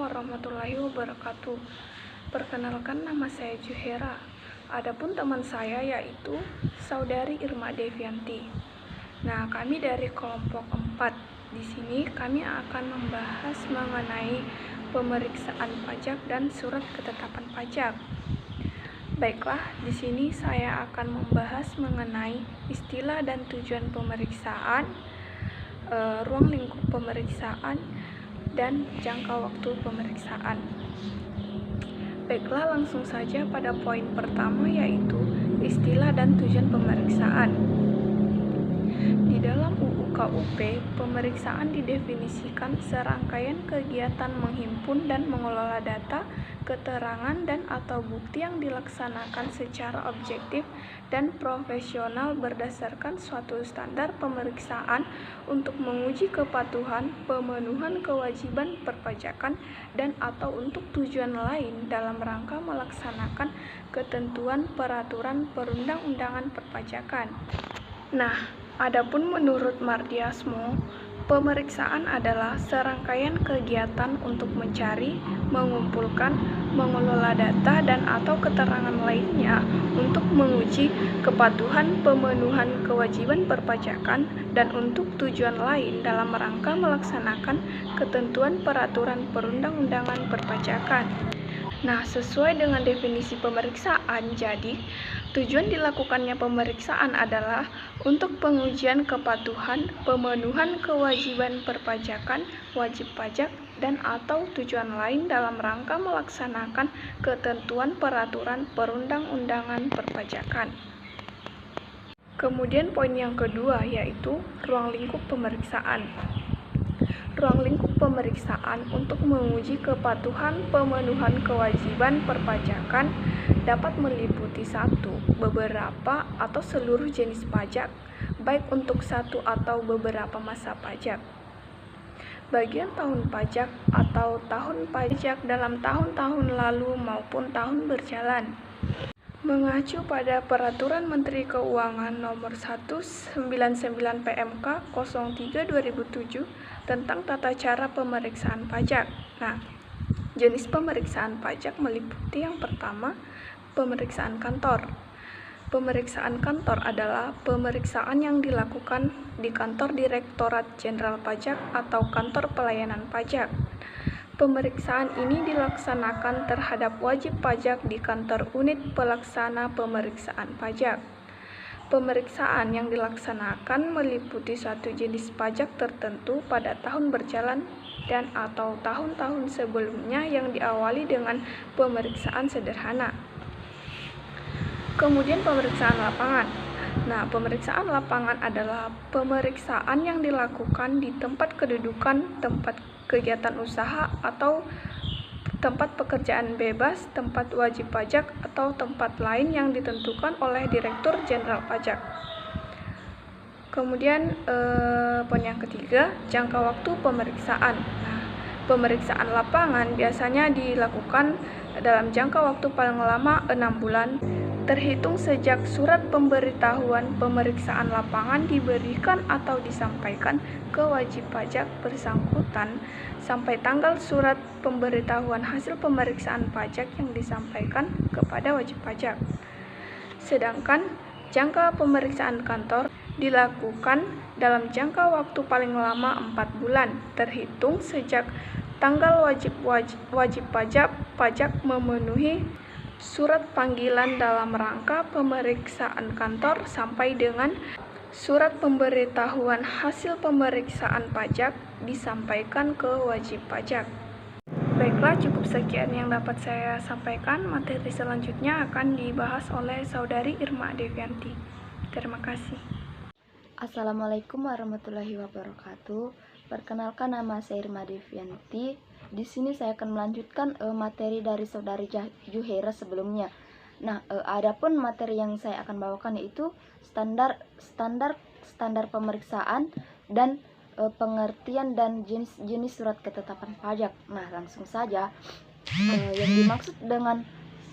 warahmatullahi wabarakatuh. Perkenalkan, nama saya Juhera. Adapun teman saya yaitu Saudari Irma Devianti. Nah, kami dari kelompok 4. Di sini kami akan membahas mengenai pemeriksaan pajak dan surat ketetapan pajak. Baiklah, di sini saya akan membahas mengenai istilah dan tujuan pemeriksaan, ruang lingkup pemeriksaan, dan jangka waktu pemeriksaan. Baiklah, langsung saja pada poin pertama, yaitu istilah dan tujuan pemeriksaan. Di dalam UU KUP, pemeriksaan didefinisikan serangkaian kegiatan menghimpun dan mengelola data, keterangan, dan atau bukti yang dilaksanakan secara objektif dan profesional berdasarkan suatu standar pemeriksaan untuk menguji kepatuhan, pemenuhan kewajiban perpajakan, dan atau untuk tujuan lain dalam rangka melaksanakan ketentuan peraturan perundang-undangan perpajakan. Nah, adapun menurut Mardiasmo, pemeriksaan adalah serangkaian kegiatan untuk mencari, mengumpulkan, mengelola data dan atau keterangan lainnya untuk menguji kepatuhan pemenuhan kewajiban perpajakan dan untuk tujuan lain dalam rangka melaksanakan ketentuan peraturan perundang-undangan perpajakan. Nah, sesuai dengan definisi pemeriksaan, jadi tujuan dilakukannya pemeriksaan adalah untuk pengujian kepatuhan, pemenuhan kewajiban perpajakan, wajib pajak, dan atau tujuan lain dalam rangka melaksanakan ketentuan peraturan perundang-undangan perpajakan. Kemudian poin yang kedua yaitu ruang lingkup pemeriksaan. Ruang lingkup pemeriksaan untuk menguji kepatuhan pemenuhan kewajiban perpajakan dapat meliputi beberapa atau seluruh jenis pajak, baik untuk satu atau beberapa masa pajak, bagian tahun pajak atau tahun pajak dalam tahun-tahun lalu maupun tahun berjalan. Mengacu pada Peraturan Menteri Keuangan Nomor 199 PMK 03/2007 tentang tata cara pemeriksaan pajak. Nah, jenis pemeriksaan pajak meliputi yang pertama, pemeriksaan kantor. Pemeriksaan kantor adalah pemeriksaan yang dilakukan di kantor Direktorat Jenderal Pajak atau kantor pelayanan pajak. Pemeriksaan ini dilaksanakan terhadap wajib pajak di kantor unit pelaksana pemeriksaan pajak. Pemeriksaan yang dilaksanakan meliputi suatu jenis pajak tertentu pada tahun berjalan dan atau tahun-tahun sebelumnya yang diawali dengan pemeriksaan sederhana. Kemudian pemeriksaan lapangan. Nah, pemeriksaan lapangan adalah pemeriksaan yang dilakukan di tempat kedudukan, tempat kegiatan usaha atau tempat pekerjaan bebas, tempat wajib pajak, atau tempat lain yang ditentukan oleh Direktur Jenderal Pajak. Kemudian poin yang ketiga, jangka waktu pemeriksaan. Nah, pemeriksaan lapangan biasanya dilakukan dalam jangka waktu paling lama 6 bulan, terhitung sejak surat pemberitahuan pemeriksaan lapangan diberikan atau disampaikan ke wajib pajak bersangkutan sampai tanggal surat pemberitahuan hasil pemeriksaan pajak yang disampaikan kepada wajib pajak. Sedangkan jangka pemeriksaan kantor dilakukan dalam jangka waktu paling lama 4 bulan, terhitung sejak tanggal wajib pajak memenuhi surat panggilan dalam rangka pemeriksaan kantor sampai dengan surat pemberitahuan hasil pemeriksaan pajak disampaikan ke wajib pajak. Baiklah, cukup sekian yang dapat saya sampaikan. Materi selanjutnya akan dibahas oleh Saudari Irma Devianti. Terima kasih. Assalamualaikum warahmatullahi wabarakatuh. Perkenalkan, nama saya Irma Devianti. Di sini saya akan melanjutkan materi dari Saudari Juhera sebelumnya. Nah, adapun materi yang saya akan bawakan yaitu standar pemeriksaan dan pengertian dan jenis surat ketetapan pajak. Nah, langsung saja. Yang dimaksud dengan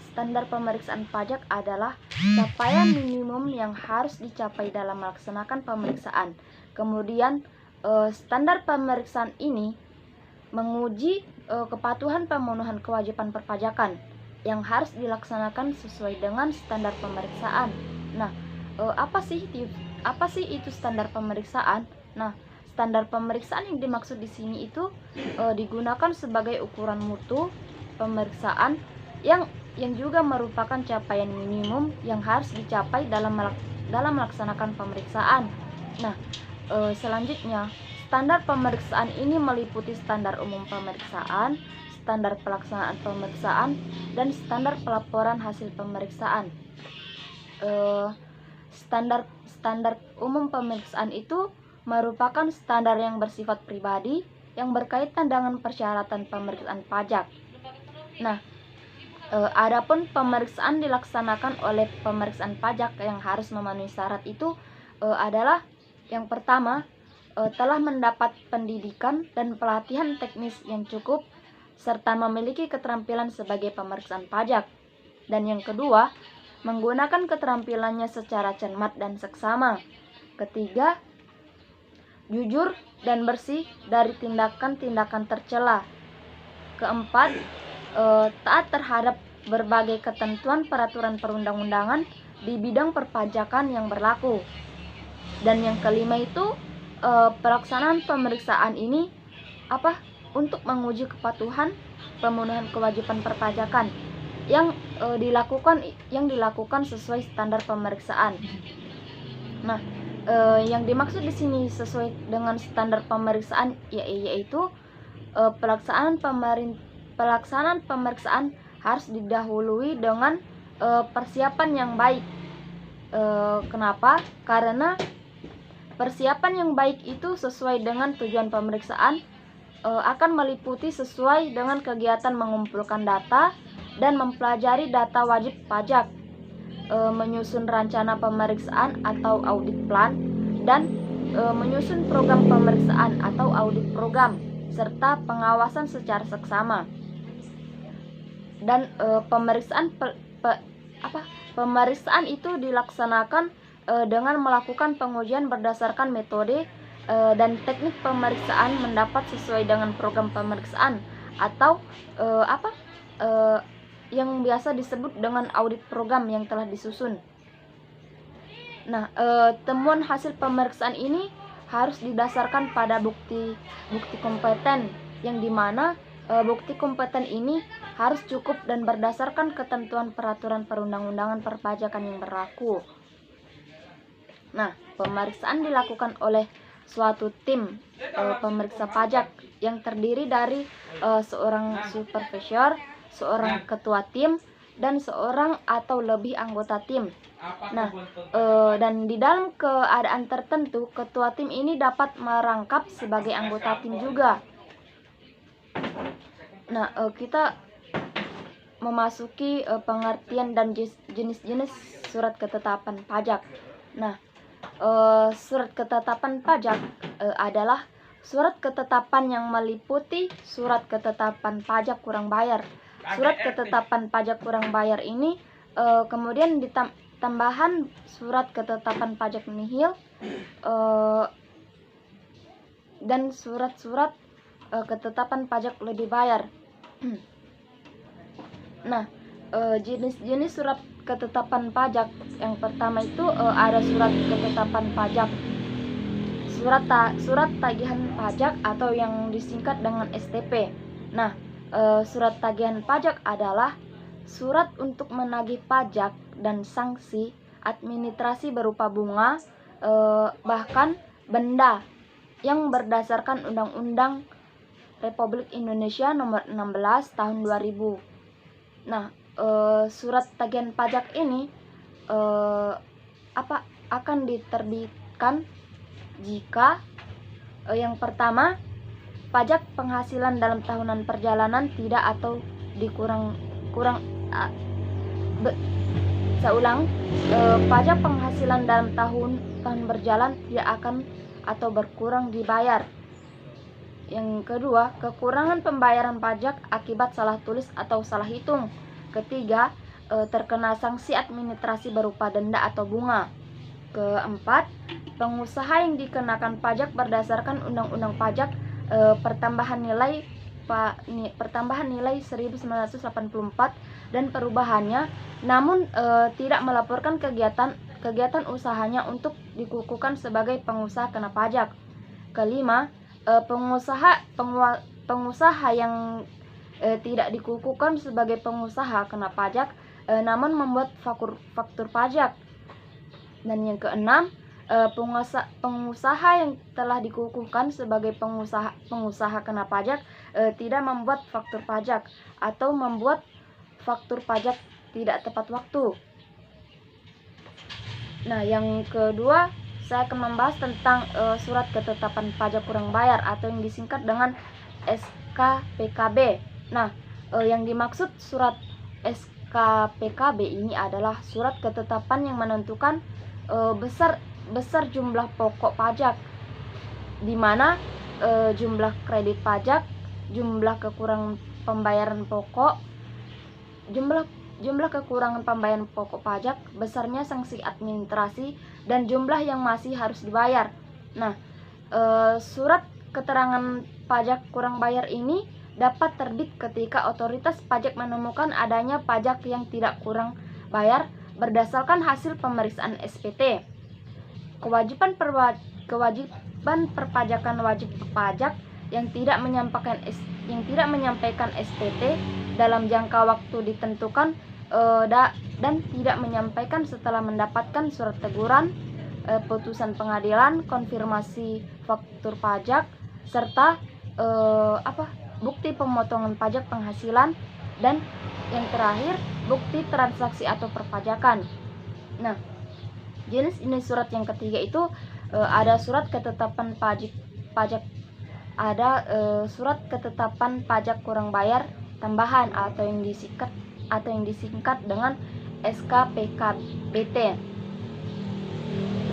standar pemeriksaan pajak adalah capaian minimum yang harus dicapai dalam melaksanakan pemeriksaan. Kemudian standar pemeriksaan ini menguji kepatuhan pemenuhan kewajiban perpajakan yang harus dilaksanakan sesuai dengan standar pemeriksaan. Nah, apa sih itu standar pemeriksaan? Nah, standar pemeriksaan yang dimaksud di sini itu digunakan sebagai ukuran mutu pemeriksaan yang juga merupakan capaian minimum yang harus dicapai dalam melaksanakan pemeriksaan. Nah, selanjutnya, standar pemeriksaan ini meliputi standar umum pemeriksaan, standar pelaksanaan pemeriksaan, dan standar pelaporan hasil pemeriksaan. Standar umum pemeriksaan itu merupakan standar yang bersifat pribadi yang berkaitan dengan persyaratan pemeriksaan pajak. Nah, adapun pemeriksaan dilaksanakan oleh pemeriksaan pajak yang harus memenuhi syarat itu adalah yang pertama, telah mendapat pendidikan dan pelatihan teknis yang cukup serta memiliki keterampilan sebagai pemeriksaan pajak. Dan yang kedua, menggunakan keterampilannya secara cermat dan seksama. Ketiga, jujur dan bersih dari tindakan-tindakan tercela. Keempat, taat terhadap berbagai ketentuan peraturan perundang-undangan di bidang perpajakan yang berlaku. Dan yang kelima itu, pelaksanaan pemeriksaan ini untuk menguji kepatuhan pemenuhan kewajiban perpajakan yang dilakukan sesuai standar pemeriksaan. Nah, yang dimaksud di sini sesuai dengan standar pemeriksaan yaitu pelaksanaan pemeriksaan harus didahului dengan persiapan yang baik. Kenapa? Karena persiapan yang baik itu sesuai dengan tujuan pemeriksaan akan meliputi sesuai dengan kegiatan mengumpulkan data dan mempelajari data wajib pajak, menyusun rencana pemeriksaan atau audit plan, dan menyusun program pemeriksaan atau audit program, serta pengawasan secara seksama. Dan pemeriksaan itu dilaksanakan dengan melakukan pengujian berdasarkan metode dan teknik pemeriksaan mendapat sesuai dengan program pemeriksaan atau yang biasa disebut dengan audit program yang telah disusun. Nah, temuan hasil pemeriksaan ini harus didasarkan pada bukti kompeten, yang dimana bukti kompeten ini harus cukup dan berdasarkan ketentuan peraturan perundang-undangan perpajakan yang berlaku. Nah, pemeriksaan dilakukan oleh suatu tim pemeriksa pajak yang terdiri dari seorang supervisor, seorang ketua tim, dan seorang atau lebih anggota tim. Nah, dan di dalam keadaan tertentu, ketua tim ini dapat merangkap sebagai anggota tim juga. Nah, kita memasuki pengertian dan jenis-jenis surat ketetapan pajak. Nah, surat ketetapan pajak adalah surat ketetapan yang meliputi surat ketetapan pajak kurang bayar. Surat ketetapan pajak kurang bayar ini kemudian tambahan surat ketetapan pajak nihil dan surat-surat ketetapan pajak lebih bayar. Nah, jenis-jenis surat ketetapan pajak yang pertama itu ada surat ketetapan pajak, surat tagihan pajak atau yang disingkat dengan STP. Nah, surat tagihan pajak adalah surat untuk menagih pajak dan sanksi administrasi berupa bunga bahkan benda yang berdasarkan Undang-Undang Republik Indonesia Nomor 16 Tahun 2000. Nah, surat tagihan pajak ini akan diterbitkan jika yang pertama, pajak penghasilan dalam tahunan perjalanan tidak atau pajak penghasilan dalam tahun berjalan tidak akan atau berkurang dibayar. Yang kedua, kekurangan pembayaran pajak akibat salah tulis atau salah hitung. Ketiga, terkena sanksi administrasi berupa denda atau bunga. Keempat, pengusaha yang dikenakan pajak berdasarkan Undang-Undang Pajak pertambahan nilai berupa pertambahan nilai 1984 dan perubahannya, namun tidak melaporkan kegiatan usahanya untuk dikukuhkan sebagai pengusaha kena pajak. Kelima, pengusaha yang tidak dikukuhkan sebagai pengusaha kena pajak namun membuat faktur pajak. Dan yang keenam, pengusaha yang telah dikukuhkan sebagai pengusaha kena pajak tidak membuat faktur pajak atau membuat faktur pajak tidak tepat waktu. Nah, yang kedua, saya akan membahas tentang surat ketetapan pajak kurang bayar atau yang disingkat dengan SKPKB. Nah, yang dimaksud surat SKPKB ini adalah surat ketetapan yang menentukan besar jumlah pokok pajak, di mana jumlah kredit pajak, jumlah kekurangan pembayaran pokok, jumlah kekurangan pembayaran pokok pajak, besarnya sanksi administrasi, dan jumlah yang masih harus dibayar. Nah, surat keterangan pajak kurang bayar ini dapat terbit ketika otoritas pajak menemukan adanya pajak yang tidak kurang bayar berdasarkan hasil pemeriksaan SPT. Kewajiban perpajakan wajib pajak yang tidak menyampaikan SPT dalam jangka waktu ditentukan dan tidak menyampaikan setelah mendapatkan surat teguran, putusan pengadilan, konfirmasi faktur pajak, serta bukti pemotongan pajak penghasilan, dan yang terakhir bukti transaksi atau perpajakan. Nah, jenis surat yang ketiga itu ada surat ketetapan pajak surat ketetapan pajak kurang bayar tambahan atau yang disingkat dengan SKPKBT.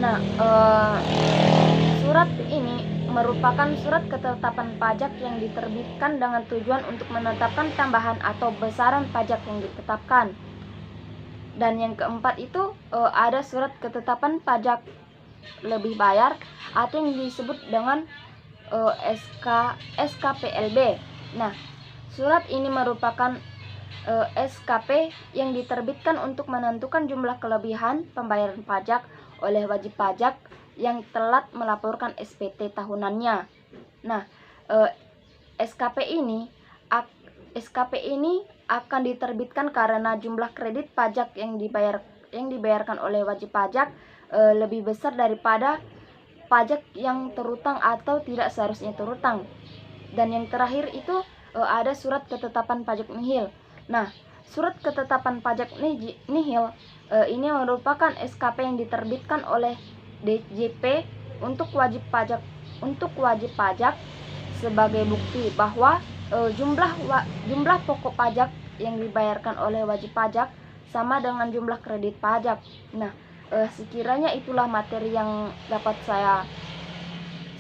Nah, surat ini merupakan surat ketetapan pajak yang diterbitkan dengan tujuan untuk menetapkan tambahan atau besaran pajak yang ditetapkan. Dan yang keempat itu ada surat ketetapan pajak lebih bayar atau yang disebut dengan SKPLB. Nah, surat ini merupakan SKP yang diterbitkan untuk menentukan jumlah kelebihan pembayaran pajak oleh wajib pajak yang telat melaporkan SPT tahunannya. Nah, SKP ini akan diterbitkan karena jumlah kredit pajak yang dibayarkan oleh wajib pajak lebih besar daripada pajak yang terutang atau tidak seharusnya terutang. Dan yang terakhir itu ada surat ketetapan pajak nihil. Nah, surat ketetapan pajak nihil ini merupakan SKP yang diterbitkan oleh DJP untuk wajib pajak sebagai bukti bahwa jumlah pokok pajak yang dibayarkan oleh wajib pajak sama dengan jumlah kredit pajak. Nah, sekiranya itulah materi yang dapat saya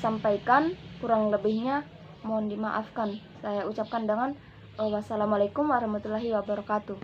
sampaikan, kurang lebihnya mohon dimaafkan. Saya ucapkan dengan wassalamualaikum warahmatullahi wabarakatuh.